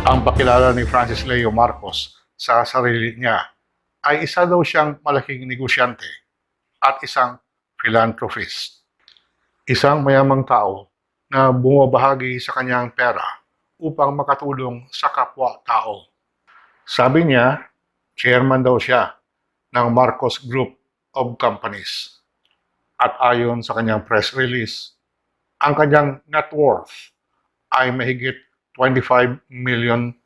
Ang pakilala ni Francis Leo Marcos sa sarili niya ay isa daw siyang malaking negosyante at isang philanthropist. Isang mayamang tao na bumabahagi sa kanyang pera upang makatulong sa kapwa-tao. Sabi niya, chairman daw siya ng Marcos Group of Companies. At ayon sa kanyang press release, ang kanyang net worth ay mahigit $25 million.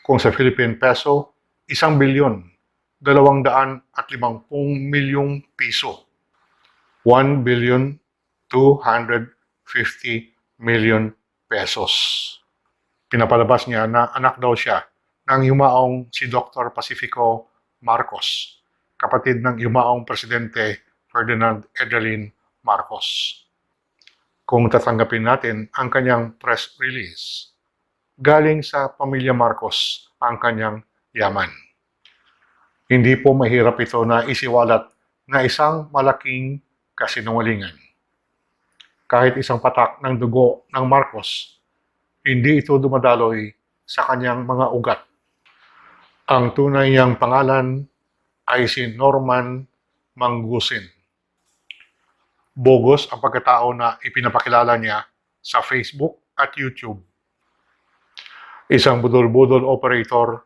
Kung sa Philippine peso, 1,250,000,000 piso. 1,250,000,000 pesos. Pinapalabas niya na anak daw siya ng yumaong si Dr. Pacifico Marcos, kapatid ng yumaong Presidente Ferdinand Edelin Marcos. Kung tatanggapin natin ang kanyang press release, galing sa pamilya Marcos ang kanyang yaman. Hindi po mahirap ito na isiwalat na isang malaking kasinungalingan. Kahit isang patak ng dugo ng Marcos, hindi ito dumadaloy sa kanyang mga ugat. Ang tunay niyang pangalan ay si Norman Mangusin. Bogus ang pagkatao na ipinapakilala niya sa Facebook at YouTube. Isang budol-budol operator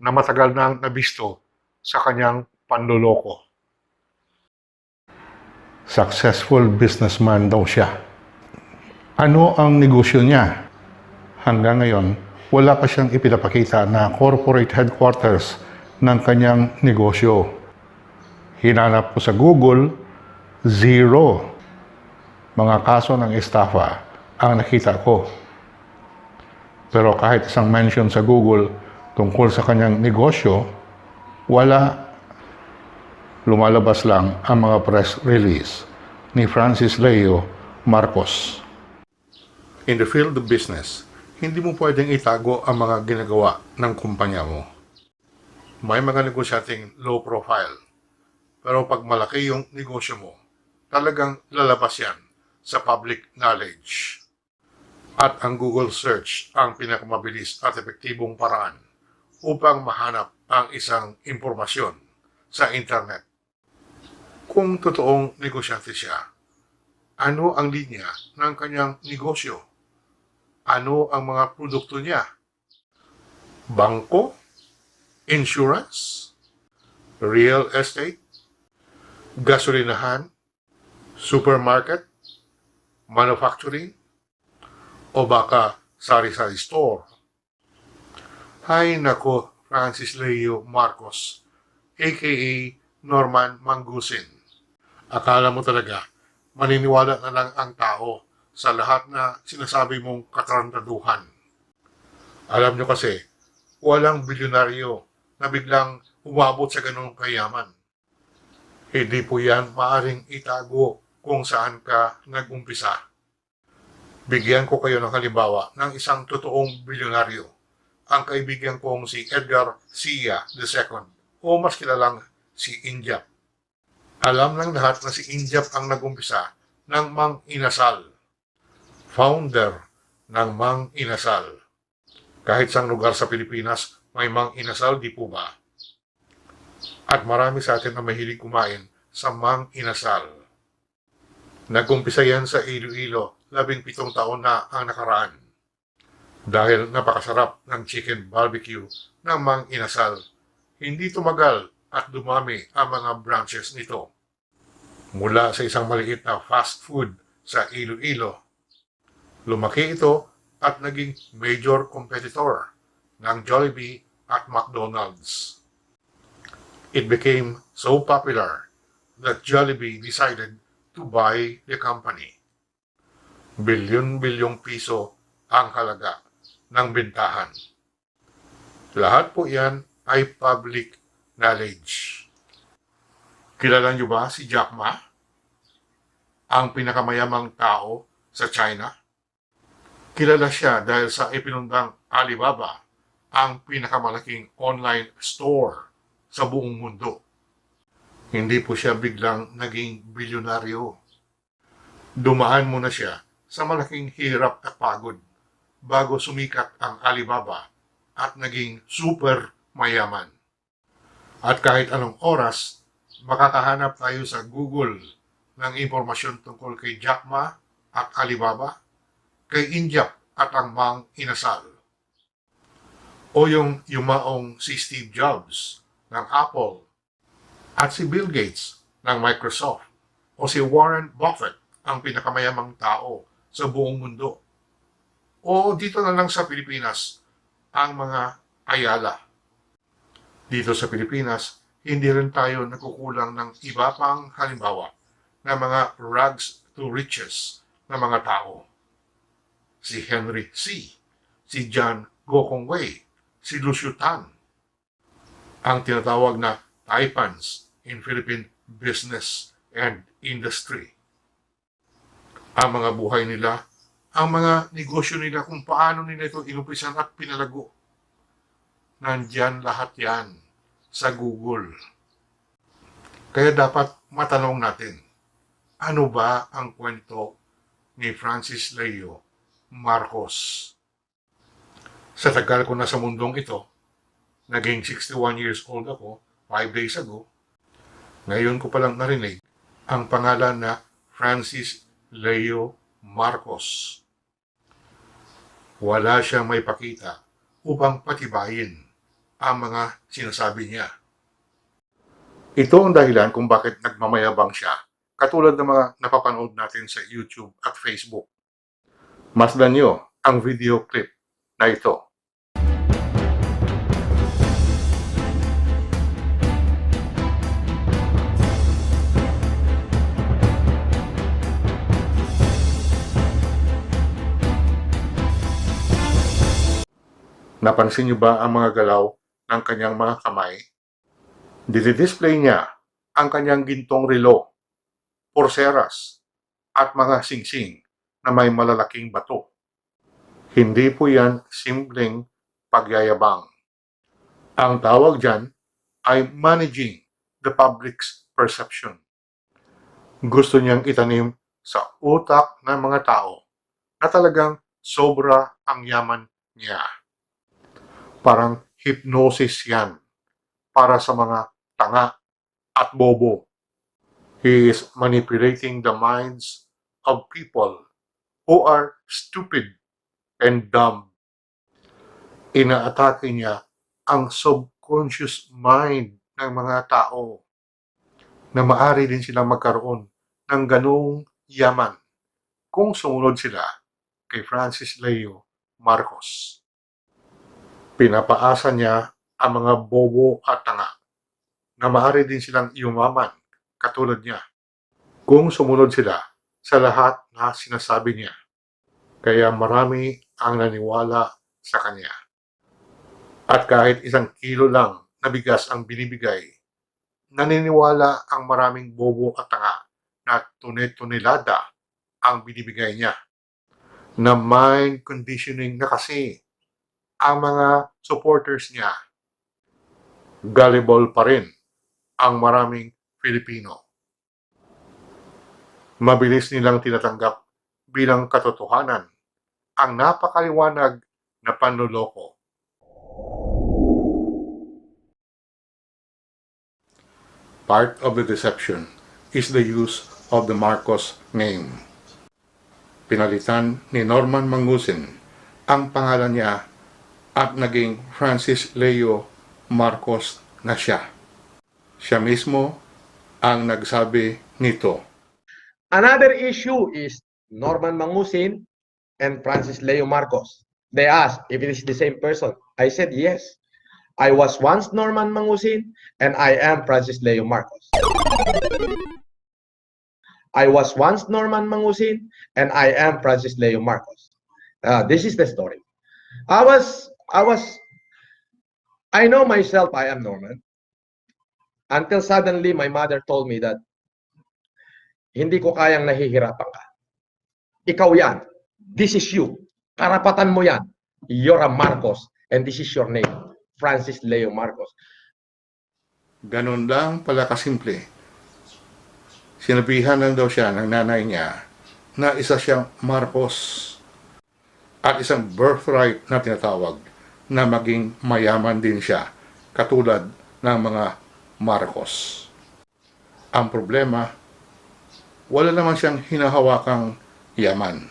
na matagal nang nabisto sa kanyang panloloko. Successful businessman daw siya. Ano ang negosyo niya? Hanggang ngayon, wala pa siyang ipinapakita na corporate headquarters ng kanyang negosyo. Hinanap ko sa Google, zero. Mga kaso ng estafa ang nakita ko. Pero kahit isang mention sa Google tungkol sa kanyang negosyo, wala. Lumalabas lang ang mga press release ni Francis Leo Marcos. In the field of business, hindi mo pwedeng itago ang mga ginagawa ng kumpanya mo. May mga negosyanteng low profile. Pero pag malaki yung negosyo mo, talagang lalabas yan sa public knowledge. At ang Google search ang pinakamabilis at epektibong paraan upang mahanap ang isang impormasyon sa internet. Kung totoong negosyante siya, ano ang linya ng kanyang negosyo? Ano ang mga produkto niya? Bangko? Insurance? Real estate? Gasolinahan? Supermarket? Manufacturing? O baka sari-sari store? Hay nako, Francis Leo Marcos, aka Norman Mangusin. Akala mo talaga, maniniwala na lang ang tao sa lahat na sinasabi mong katarantaduhan. Alam nyo kasi, walang bilyonaryo na biglang umabot sa ganong kayaman. Hindi po yan maaring itago kung saan ka nag-umpisa. Bigyan ko kayo ng halimbawa ng isang totoong bilyonaryo, ang kaibigan kong si Edgar Sia II o mas kilalang si Injap. Alam ng lahat na si Injap ang nag-umpisa ng Mang Inasal, founder ng Mang Inasal. Kahit sa lugar sa Pilipinas may Mang Inasal, di po ba? At marami sa atin na mahilig kumain sa Mang Inasal. Nag-umpisa yan sa Iloilo, 17 taon na ang nakaraan. Dahil napakasarap ng chicken barbecue ng Mang Inasal, hindi tumagal at dumami ang mga branches nito. Mula sa isang maliit na fast food sa Iloilo, lumaki ito at naging major competitor ng Jollibee at McDonald's. It became so popular that Jollibee decided to buy the company. Bilyon-bilyong piso ang halaga ng bentahan. Lahat po yan ay public knowledge. Kilala niyo ba si Jack Ma? Ang pinakamayamang tao sa China? Kilala siya dahil sa ipinundang Alibaba, ang pinakamalaking online store sa buong mundo. Hindi po siya biglang naging bilyonaryo. Dumaan muna siya sa malaking hirap at pagod bago sumikat ang Alibaba at naging super mayaman. At kahit anong oras, makakahanap tayo sa Google ng impormasyon tungkol kay Jack Ma at Alibaba, kay Injap at ang Mang Inasal, o yung yumaong si Steve Jobs ng Apple at si Bill Gates ng Microsoft, o si Warren Buffett, ang pinakamayamang tao sa buong mundo. O dito na lang sa Pilipinas, ang mga Ayala. Dito sa Pilipinas, hindi rin tayo nakukulang ng iba pang halimbawa na mga rags to riches na mga tao. Si Henry C., si John Gokong Wei, si Lucio Tan, ang tinatawag na Taipans in Philippine Business and Industry. Ang mga buhay nila, ang mga negosyo nila, kung paano nila ito inumpisan at pinalago. Nandyan lahat yan sa Google. Kaya dapat matanong natin, ano ba ang kwento ni Francis Leo Marcos? Sa tagal ko na sa mundong ito, naging 61 years old ako 5 days ago, ngayon ko palang narinig ang pangalan na Francis Leo Marcos. Wala siyang may pakita upang patibayin ang mga sinasabi niya. Ito ang dahilan kung bakit nagmamayabang siya, katulad ng mga napapanood natin sa YouTube at Facebook. Masdan niyo ang video clip na ito. Napansin niyo ba ang mga galaw ng kanyang mga kamay? Didi-display niya ang kanyang gintong relo, pulseras, at mga singsing na may malalaking bato. Hindi po yan simpleng pagyayabang. Ang tawag dyan ay managing the public's perception. Gusto niyang itanim sa utak ng mga tao na talagang sobra ang yaman niya. Parang hypnosis yan para sa mga tanga at bobo. He is manipulating the minds of people who are stupid and dumb. Inaatake niya ang subconscious mind ng mga tao na maaari din silang magkaroon ng ganung yaman kung sumunod sila kay Francis Leo Marcos. Pinapaasa niya ang mga bobo at tanga na maaari din silang yumaman katulad niya kung sumunod sila sa lahat na sinasabi niya. Kaya marami ang naniwala sa kanya. At kahit 1 kilo lang na bigas ang binibigay, naniniwala ang maraming bobo at tanga na tunilada ang binibigay niya. Na mind conditioning na kasi ang mga supporters niya. Gullible pa rin ang maraming Pilipino. Mabilis nilang tinatanggap bilang katotohanan ang napakaliwanag na panloloko. Part of the deception is the use of the Marcos name. Pinalitan ni Norman Mangusin ang pangalan niya at naging Francis Leo Marcos na siya. Siya mismo ang nagsabi nito. Another issue is Norman Mangusin and Francis Leo Marcos. They asked if it is the same person. I said yes. I was once Norman Mangusin and I am Francis Leo Marcos. I was once Norman Mangusin and I am Francis Leo Marcos. This is the story. I know myself I am Norman until suddenly my mother told me that hindi ko kayang nahihirapan ka. Ikaw yan. This is you. Karapatan mo yan. You're a Marcos and this is your name. Francis Leo Marcos. Ganun lang pala kasimple. Sinabihan lang daw siya ng nanay niya na isa siyang Marcos. at isang birthright na tinatawag na maging mayaman din siya katulad ng mga Marcos. Ang problema, wala naman siyang hinahawakang yaman.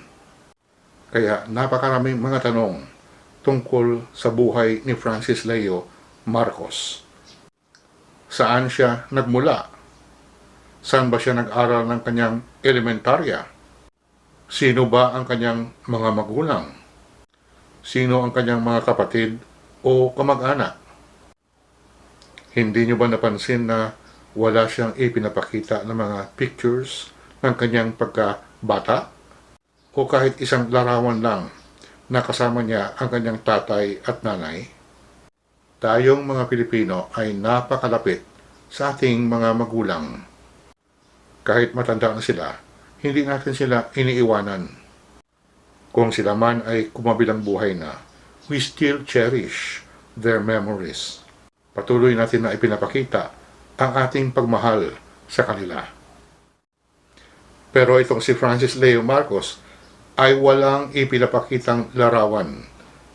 Kaya napakaraming mga tanong tungkol sa buhay ni Francis Leo Marcos. Saan siya nagmula? Saan ba siya nag-aral ng kanyang elementarya? Sino ba ang kanyang mga magulang? Sino ang kanyang mga kapatid o kamag-anak? Hindi nyo ba napansin na wala siyang ipinapakita ng mga pictures ng kanyang pagkabata? O kahit isang larawan lang na kasama niya ang kanyang tatay at nanay? Tayong mga Pilipino ay napakalapit sa ating mga magulang. Kahit matanda na sila, hindi natin sila iniiwanan. Kung sila man ay kumabilang buhay na, we still cherish their memories. Patuloy natin na ipinapakita ang ating pagmahal sa kanila. Pero itong si Francis Leo Marcos ay walang ipinapakitang larawan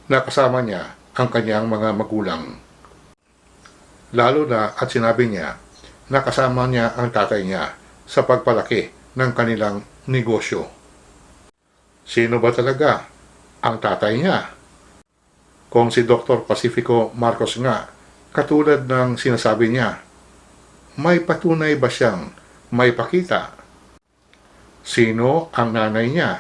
na kasama niya ang kanyang mga magulang. Lalo na at sinabi niya na kasama niya ang tatay niya sa pagpalaki ng kanilang negosyo. Sino ba talaga ang tatay niya? Kung si Dr. Pacifico Marcos nga, katulad ng sinasabi niya, may patunay ba siyang may pakita? Sino ang nanay niya?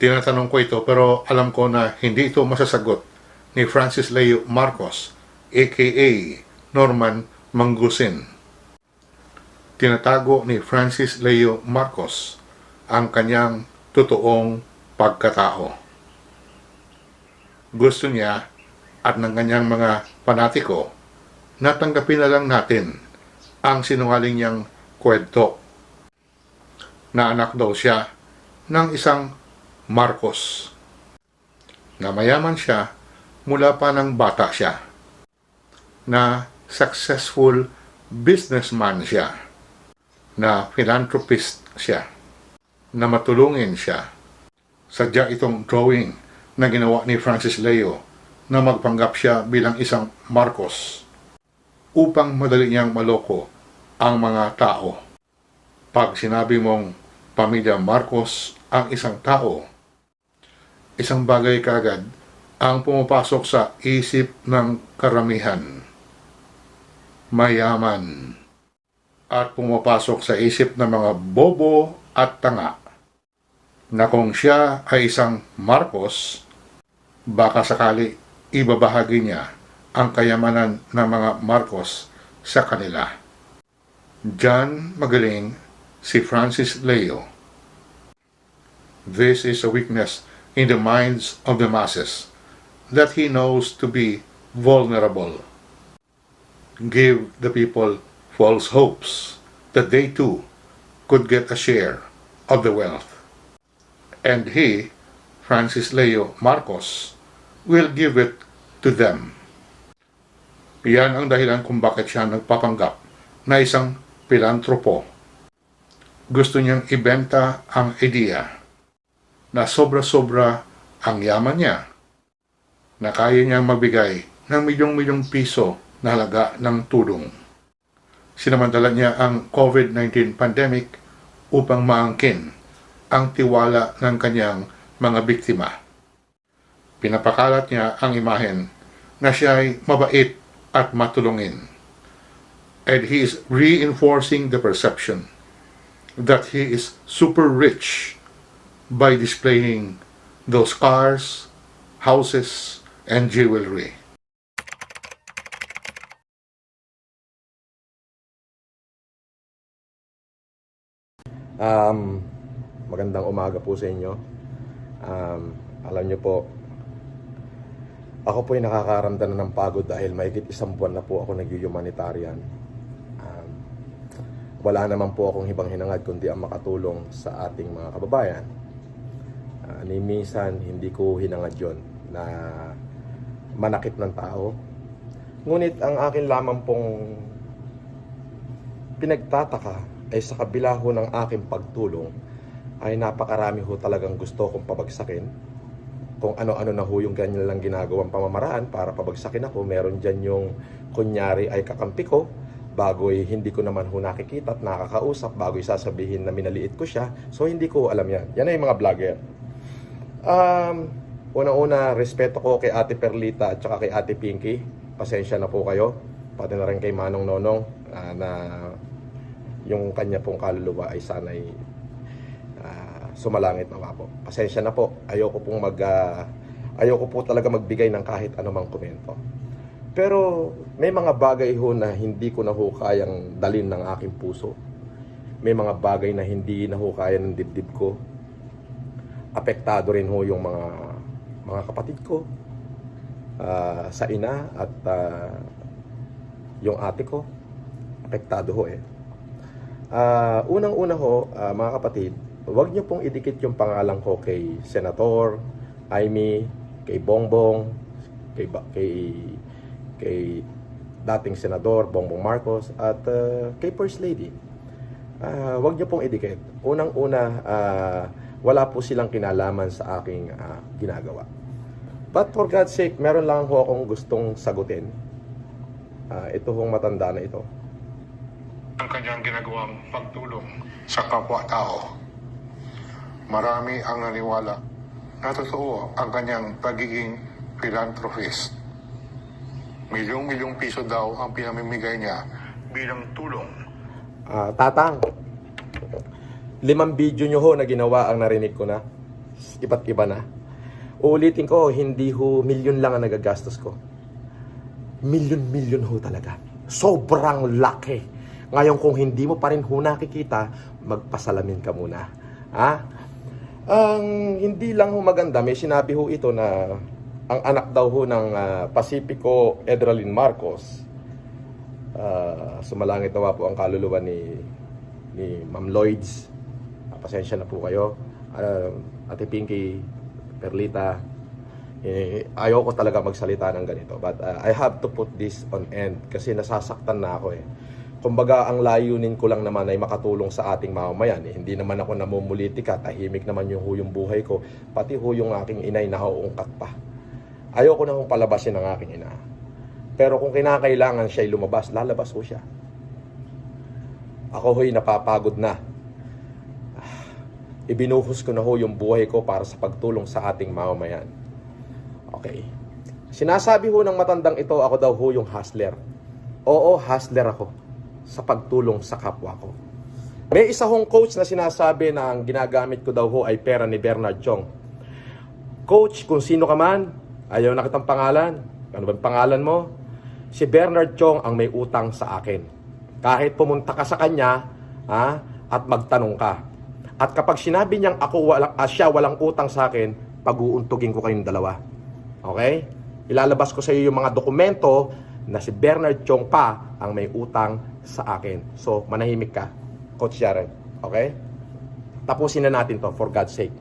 Tinatanong ko ito pero alam ko na hindi ito masasagot ni Francis Leo Marcos, aka Norman Mangusin. Tinatago ni Francis Leo Marcos ang kanyang totoong pagkatao. Gusto niya at ng kanyang mga panatiko na tanggapin na lang natin ang sinungaling niyang kwento na anak daw siya ng isang Marcos, na mayaman siya mula pa ng bata siya, na successful businessman siya, na philanthropist siya, na matulungin siya. Sadya itong drawing na ginawa ni Francis Leo na magpanggap siya bilang isang Marcos upang madali niyang maloko ang mga tao. Pag sinabi mong pamilya Marcos ang isang tao, isang bagay kaagad ang pumapasok sa isip ng karamihan. Mayaman. At pumapasok sa isip ng mga bobo at tanga na kung siya ay isang Marcos, baka sakali ibabahagi niya ang kayamanan ng mga Marcos sa kanila. Diyan magaling si Francis Leo. This is a weakness in the minds of the masses that he knows to be vulnerable. Give the people false hopes that they too could get a share of the wealth. And he, Francis Leo Marcos, will give it to them. Yan ang dahilan kung bakit siya nagpapanggap na isang pilantropo. Gusto niyang ibenta ang ideya na sobra-sobra ang yaman niya, na kaya niyang magbigay ng milyong-milyong piso na halaga ng tulong. Sinamantala niya ang COVID-19 pandemic upang maangkin ang tiwala ng kanyang mga biktima. Pinapakalat niya ang imahen na siya ay mabait at matulungin. And he is reinforcing the perception that he is super rich by displaying those cars, houses, and jewelry. Magandang umaga po sa inyo. Alam niyo po, ako po ay nakakaramdam na ng pagod dahil mahigit 1 buwan na po ako nag-humanitarian. Wala naman po akong ibang hinangad kundi ang makatulong sa ating mga kababayan. Ni minsan hindi ko hinangad yon na manakit ng tao. Ngunit ang akin lamang pong pinagtataka ay sa kabila ho ng aking pagtulong ay napakarami ho talagang gusto kong pabagsakin kung ano-ano na ho yung ganyan lang ginagawang pamamaraan para pabagsakin ako. Meron dyan yung kunyari ay kakampi ko, bago'y hindi ko naman ho nakikita at nakakausap, bago'y sasabihin na minaliit ko siya. So hindi ko alam yan. Yan ay mga vlogger. Una-una, respeto ko kay Ate Perlita at saka kay Ate Pinky. Pasensya na po kayo. Pati na rin kay Manong Nonong na yung kanya pong kaluluwa ay sana'y sumalangit nawa po. Pasensya na po. Ayoko po talaga magbigay ng kahit anumang komento. Pero may mga bagay ho na hindi ko na ho kayang dalin ng aking puso. May mga bagay na hindi na ho kaya ng dibdib ko. Apektado rin ho yung mga kapatid ko sa ina at yung ate ko. Apektado ho eh. Unang-una ho, mga kapatid, huwag niyo pong idikit yung pangalan ko kay Senator Amy, kay Bongbong, kay dating Senador Bongbong Marcos at kay First Lady. Huwag niyo pong idikit. Unang-una, wala po silang kinalaman sa aking ginagawa. But for God's sake, meron lang ho akong gustong sagutin. Ito hong matanda na ito. Ang kanyang ginagawang pagtulong sa kapwa-tao. Marami ang naniwala na totoo ang kanyang pagiging philanthropist. Milyong-milyong piso daw ang pinamimigay niya bilang tulong. Tatang, 5 video nyo ho na ginawa ang narinig ko na. Iba't iba na. Uulitin ko, hindi ho milyon lang ang nagagastos ko. Milyon ho talaga. Sobrang laki. Ngayon kung hindi mo pa rin ho nakikita, magpasalamin ka muna. Hindi lang ho maganda, may sinabi ho ito na ang anak daw ho ng Pacifico Edralyn Marcos. Sumalangit nawa po ang kaluluwa ni Ma'am Lloyds. Pasensya na po kayo. Ate Pinky, Perlita, ayoko talaga magsalita ng ganito. But I have to put this on end kasi nasasaktan na ako eh. Kumbaga, ang layunin ko lang naman ay makatulong sa ating mamamayan. Hindi naman ako namumulitika, tahimik naman yung buhay ko. Pati ho yung aking inay nauungkat pa. Ayoko na hong palabasin ang aking ina. Pero kung kinakailangan siya'y lumabas, lalabas ho siya. Ako ho'y napapagod na. Ibinuhos ko na ho yung buhay ko para sa pagtulong sa ating mamamayan. Okay. Sinasabi ho ng matandang ito, ako daw ho yung hustler. Oo, hustler ako sa pagtulong sa kapwa ko. May isa hong coach na sinasabi na ang ginagamit ko daw ho ay pera ni Bernard Chong. Coach, kung sino ka man, ayaw na kitang pangalan. Ano ba pangalan mo? Si Bernard Chong ang may utang sa akin. Kahit pumunta ka sa kanya at magtanong ka. At kapag sinabi niyang siya walang utang sa akin, pag-uuntugin ko kayong dalawa. Okay? Ilalabas ko sa iyo yung mga dokumento na si Bernard Chong pa ang may utang sa akin. So, manahimik ka, Coach Jaren. Okay? Tapusin na natin to, for God's sake.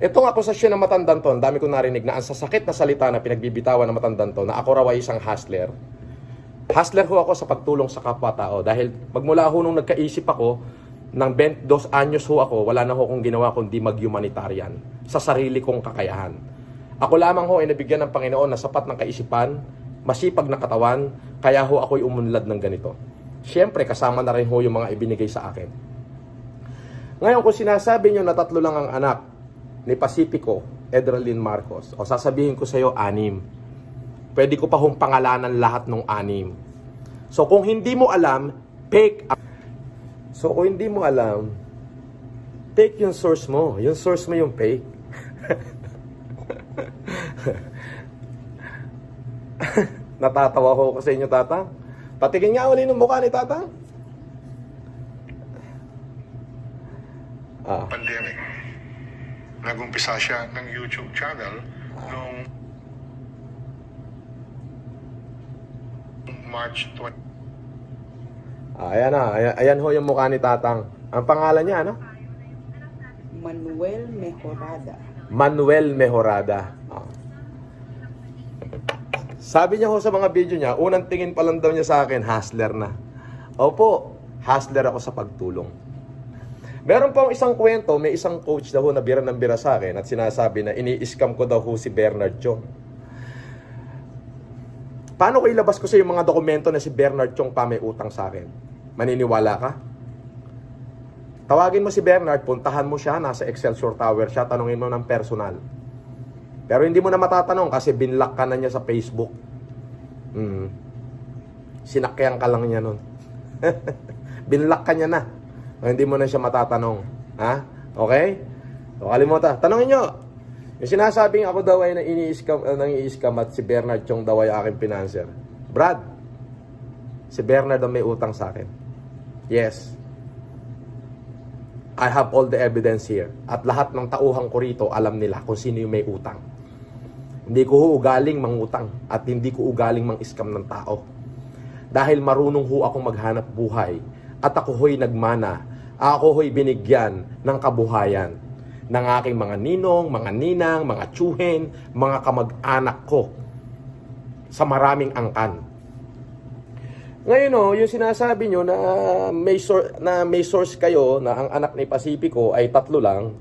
Itong akusasyon ng matandang to, dami ko narinig na ang sasakit na salita na pinagbibitawan ng matandang to, na ako raw ay isang hustler. Hustler ho ako sa pagtulong sa kapwa-tao. Dahil magmula ho nung nagkaisip ako, ng 22 anyos ho ako, wala na ho akong ginawa kundi mag-humanitarian sa sarili kong kakayahan. Ako lamang ho ay nabigyan ng Panginoon na sapat ng kaisipan, masipag na katawan, kaya ho ako'y umunlad ng ganito. Siyempre, kasama na rin ho yung mga ibinigay sa akin. Ngayon, kung sinasabi nyo na 3 lang ang anak ni Pacifico Edralyn Marcos, o sasabihin ko sa iyo 6, pwede ko pa hong pangalanan lahat ng 6. So, kung hindi mo alam, take yung source mo. Yung source mo yung fake. Natatawa ko sa inyo, Tatang. Patikin nga uli ng mukha ni Tatang. Pandemic. Nag-umpisa siya ng YouTube channel noong March 20. Ayan na. Ayan ho yung mukha ni Tatang. Ang pangalan niya, ano? Manuel Mejorada. Manuel Mejorada. Sabi niya ho sa mga video niya, unang tingin pa lang daw niya sa akin, hustler na. Opo, hustler ako sa pagtulong. Meron pang isang kwento, may isang coach daw na bira ng bira sa akin at sinasabi na ini-scam ko daw si Bernard Chong. Paano ko ilabas ko sa yung mga dokumento na si Bernard Chong pa may utang sa akin? Maniniwala ka? Tawagin mo si Bernard, puntahan mo siya, nasa Excelsior Tower siya, tanungin mo ng personal. Pero hindi mo na matatanong kasi binlock ka na niya sa Facebook. Sinakyan ka lang niya nun. Binlock ka niya na. Hindi mo na siya matatanong. Ha? Okay? So, kalimutan. Tanongin nyo. Yung sinasabing ako daw ay nang-i-scam at si Bernard Chong daw ay aking financer. Brad, si Bernard ang may utang sa akin. Yes. I have all the evidence here. At lahat ng tauhan ko rito, alam nila kung sino yung may utang. Hindi ko ugaling mangutang at hindi ko ugaling mang-scam ng tao. Dahil marunong ho akong maghanap buhay at ako ho'y nagmana, ako ho'y binigyan ng kabuhayan ng aking mga ninong, mga ninang, mga tsuhin, mga kamag-anak ko sa maraming angkan. Ngayon yung sinasabi nyo na may source kayo na ang anak ni Pacifico ay 3 lang.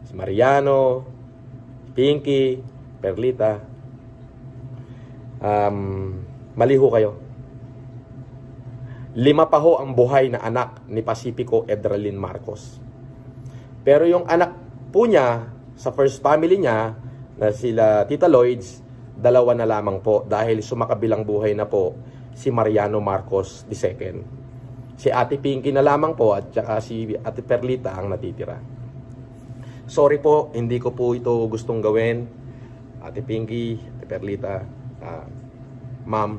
Si Mariano, Pinky, Perlita. Mali ho kayo. 5 pa ho ang buhay na anak ni Pacifico Edralyn Marcos. Pero yung anak po niya sa first family niya na sila Tita Lloyds, 2 na lamang po dahil sumakabilang buhay na po si Mariano Marcos II. Si Ate Pinky na lamang po at saka si Ate Perlita ang natitira. Sorry po, hindi ko po ito gustong gawin. Ate Pinky, Ate Perlita, ma'am,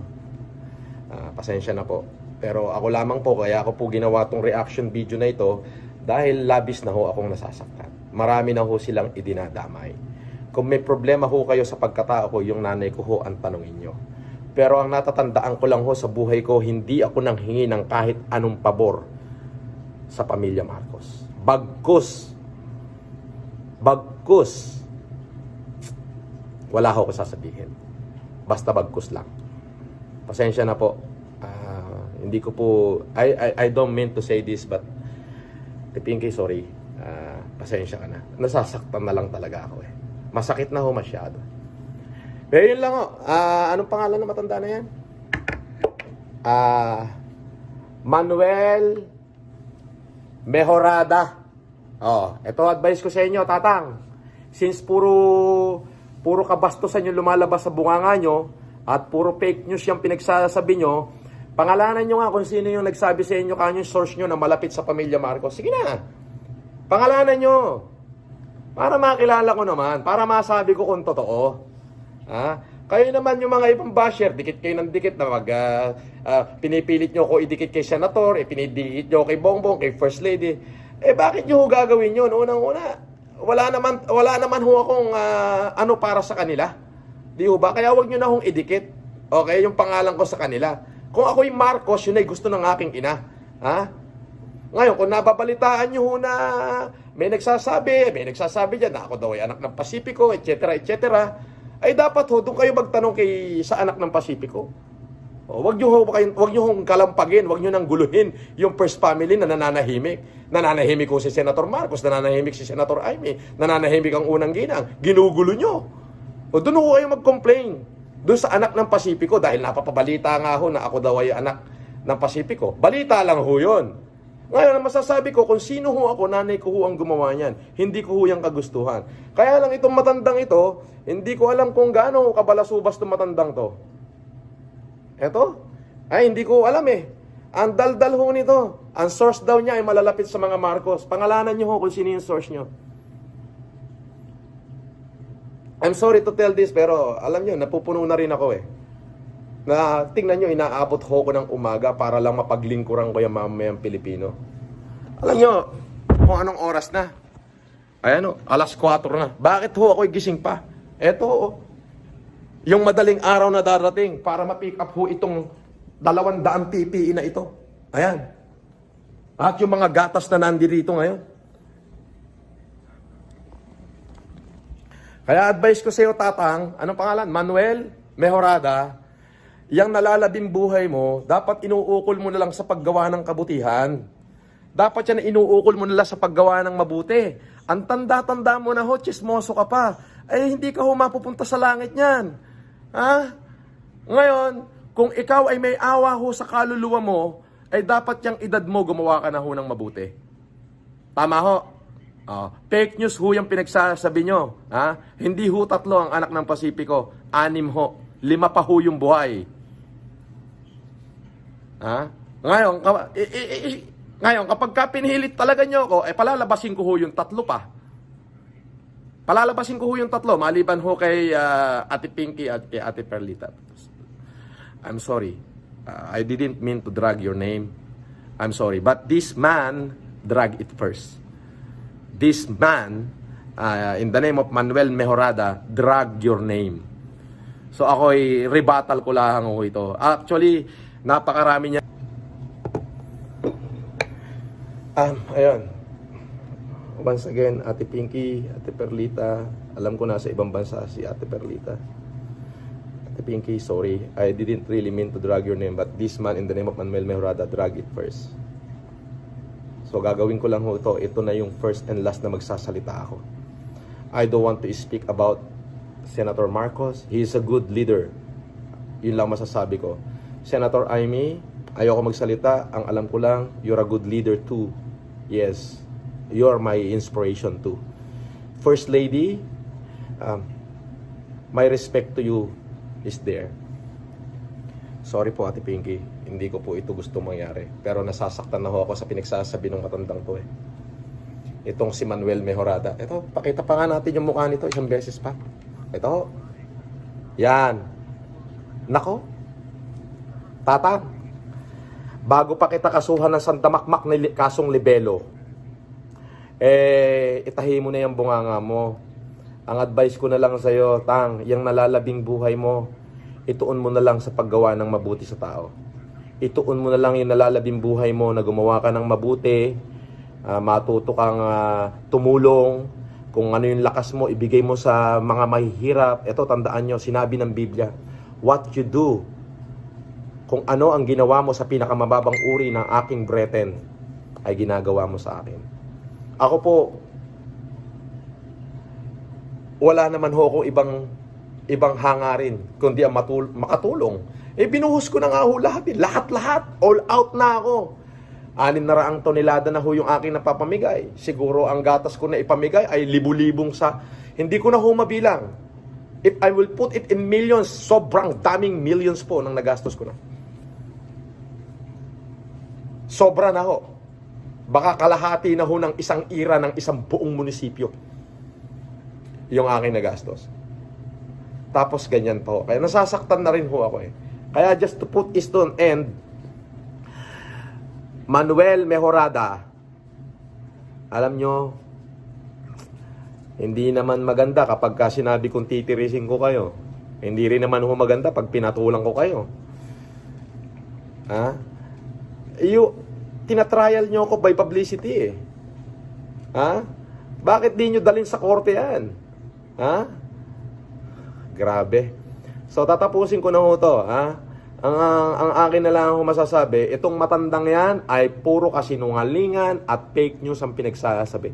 pasensya na po. Pero ako lamang po, kaya ako po ginawa tong reaction video na ito dahil labis na ho akong nasasaktan. Marami na ho silang idinadamay. Kung may problema ho kayo sa pagkatao ko, yung nanay ko ho ang tanungin nyo. Pero ang natatandaan ko lang ho sa buhay ko, hindi ako nang hingi ng kahit anong pabor sa pamilya Marcos. Bagkus, wala ho ko sasabihin. Basta bagkus lang. Pasensya na po. Hindi ko po, I don't mean to say this, but Pinky, sorry. Pasensya ka na. Nasasaktan na lang talaga ako eh. Masakit na ho masyado. Pero yun lang ho. Anong pangalan na matanda na yan? Manuel Mejorada. Ito advice ko sa inyo, tatang. Since puro kabastusan yung lumalabas sa bunganga nyo at puro fake news yung pinagsasabi nyo, pangalanan nyo nga kung sino yung nagsabi sa inyo kanyang source nyo na malapit sa pamilya Marcos. Sige na. Pangalanan nyo. Para makilala ko naman. Para masabi ko kung totoo. Kayo naman yung mga ibang basher, dikit kayo ng dikit na pinipilit nyo ko idikit kay Senator, pinidikit nyo kay Bongbong, kay First Lady. Bakit nyo gagawin yun? Unang-una, wala naman ho akong para sa kanila. Di ho ba? Kaya wag nyo na hong idikit. Okay? Yung pangalan ko sa kanila. Kung ako'y Marcos, yun ay gusto ng aking ina. Ngayon, kung nababalitaan nyo ho na may nagsasabi dyan na ako daw ay anak ng Pacifico, etc., ay dapat ho, doon kayo magtanong sa anak ng Pacifico. Wag nyo hong kalampagin, wag nyo nang guluhin yung first family na nananahimik. Nananahimik ko si Senator Marcos, nananahimik si Senator Amy, nananahimik ang unang ginang. Ginugulo nyo. Doon ho kayo mag-complain. Doon sa anak ng Pacifico, dahil napapabalita nga ho na ako daw ay anak ng Pacifico. Balita lang ho yun. Ngayon, masasabi ko kung sino ho ako, nanay ko ho ang gumawa niyan. Hindi ko ho yung kagustuhan. Kaya lang itong matandang ito, hindi ko alam kung gaano kabalasubas itong matandang to. Eto? Ay, hindi ko alam eh. Ang daldal ho nito. Ang source daw niya ay malalapit sa mga Marcos. Pangalanan niyo ho kung sino yung source niyo. I'm sorry to tell this, pero alam nyo, napupuno na rin ako eh. Na tingnan nyo, inaabot ho ko ng umaga para lang mapaglingkuran ko yung mamayang Pilipino. Alam nyo, kung anong oras na. Ayan o, 4:00 na. Bakit ho ako'y gising pa? Eto yung madaling araw na darating para ma-pick up ho itong 200 PPE na ito. Ayan. At yung mga gatas na nandito ngayon. Kaya advice ko sa iyo, tatang, anong pangalan? Manuel Mejorada, yung nalalabing buhay mo, dapat inuukol mo na lang sa paggawa ng kabutihan. Dapat yan inuukol mo nila sa paggawa ng mabuti. Ang tanda-tanda mo na ho, chismoso ka pa. Ay, hindi ka ho mapupunta sa langit niyan. Ha? Ngayon, kung ikaw ay may awa ho sa kaluluwa mo, ay dapat yung edad mo gumawa ka na ho ng mabuti. Tama ho? Fake news ho yung pinagsasabi nyo. Ha? Hindi ho 3 ang anak ng Pasipiko. 6 ho. 5 pa ho yung buhay. Ha? Ngayon, kapag ka pinihilit talaga nyo ako, palalabasin ko ho yung 3 pa. Palalabasin ko ho yung 3, maliban ho kay Ate Pinky at kay Ate Perlita. I'm sorry. I didn't mean to drag your name. I'm sorry. But this man dragged it first. This man, in the name of Manuel Mejorada, drag your name. So ako'y rebuttal ko lang ho ito. Actually, napakarami niya. Ayun. Once again, Ate Pinky, Ate Perlita, alam ko nasa ibang bansa si Ate Perlita. Ate Pinky, sorry. I didn't really mean to drag your name, but this man, in the name of Manuel Mejorada, drag it first. So gagawin ko lang ho ito. Ito na yung first and last na magsasalita ako. I don't want to speak about Senator Marcos. He is a good leader. Yun lang masasabi ko. Senator Amy, ayoko magsalita. Ang alam ko lang, you're a good leader too. Yes, you're my inspiration too. First Lady, my respect to you is there. Sorry po, Ate Pinky. Hindi ko po ito gusto mangyari. Pero nasasaktan na ho ako sa pinagsasabi ng matandang to eh. Itong si Manuel Mejorada. Ito, pakita pa nga natin yung mukha nito isang beses pa. Ito. Yan. Nako. Tatang. Bago pa kita kasuhan ng sandamakmak na kasong libelo, itahi mo na yung bunganga mo. Ang advice ko na lang sa'yo, Tang, yung nalalabing buhay mo, ituon mo na lang sa paggawa ng mabuti sa tao. Ituon mo na lang yung nalalabing buhay mo na gumawa ka ng mabuti, matuto kang tumulong, kung ano yung lakas mo, ibigay mo sa mga mahihirap. Ito, tandaan nyo, sinabi ng Biblia, what you do, kung ano ang ginawa mo sa pinakamababang uri ng aking brethren, ay ginagawa mo sa akin. Ako po, wala naman ho akong ibang hangarin, kundi ang makatulong. Binuhos ko na nga ho lahat. Lahat. All out na ako. 600 tonelada na ho yung aking napapamigay. Siguro ang gatas ko na ipamigay ay libu-libong sa... Hindi ko na ho mabilang. If I will put it in millions, sobrang daming millions po nang nagastos ko na. Sobra na ho. Baka kalahati na ho ng isang ira ng isang buong munisipyo yung aking nagastos. Tapos ganyan pa ho. Kaya nasasaktan na rin ho ako eh. Kaya just to put this to an end, Manuel Mejorada, alam nyo, hindi naman maganda kapag sinabi kong titirisin ko kayo. Hindi rin naman ho maganda pag pinatulang ko kayo. Ha? Tinatrial nyo ako by publicity eh. Ha? Bakit di nyo dalhin sa korte yan? Ha? Grabe. So tatapusin ko na ho to, ha? Ang akin na lang ako masasabi, itong matandang yan ay puro kasinungalingan at fake news ang pinagsasabi.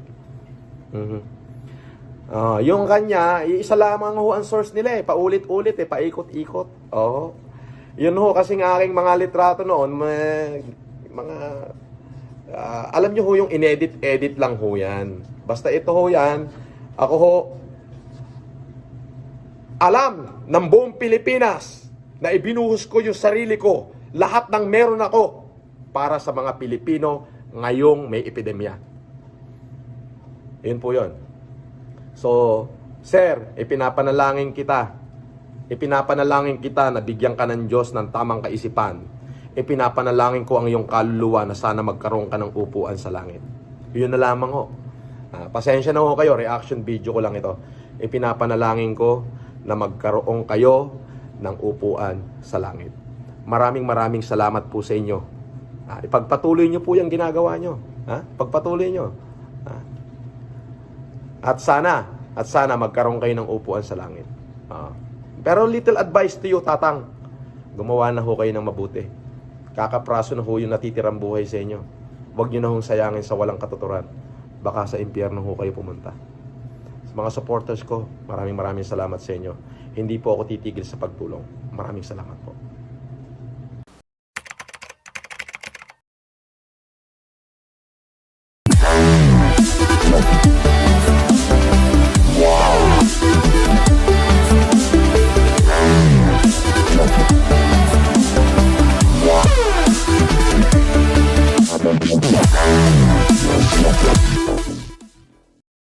Yung kanya, isa lamang ho ang source nila eh, paulit-ulit eh, paikot-ikot. Yun ho kasing aking mga litrato noon, alam nyo ho yung inedit-edit lang ho yan. Basta ito ho yan, ako ho, alam ng buong Pilipinas na ibinuhos ko yung sarili ko, lahat ng meron ako para sa mga Pilipino ngayong may epidemya. Yun po yun. So, sir, ipinapanalangin kita na bigyan ka ng Diyos ng tamang kaisipan. Ipinapanalangin ko ang iyong kaluluwa na sana magkaroon ka ng upuan sa langit. Yun na lamang ho. Pasensya na ho kayo, reaction video ko lang ito. Ipinapanalangin ko na magkaroon kayo ng upuan sa langit. Maraming salamat po sa inyo. Ipagpatuloy nyo po yung ginagawa nyo. Pagpatuloy nyo. At sana magkaroon kayo ng upuan sa langit. Pero little advice to you, Tatang. Gumawa na ho kayo ng mabuti. Kakapraso na ho yung natitirang buhay sa inyo. Huwag nyo na hong sayangin sa walang katuturan. Baka sa impyerno ho kayo pumunta. Sa mga supporters ko, maraming salamat sa inyo. Hindi po ako titigil sa pagtulong. Maraming salamat po.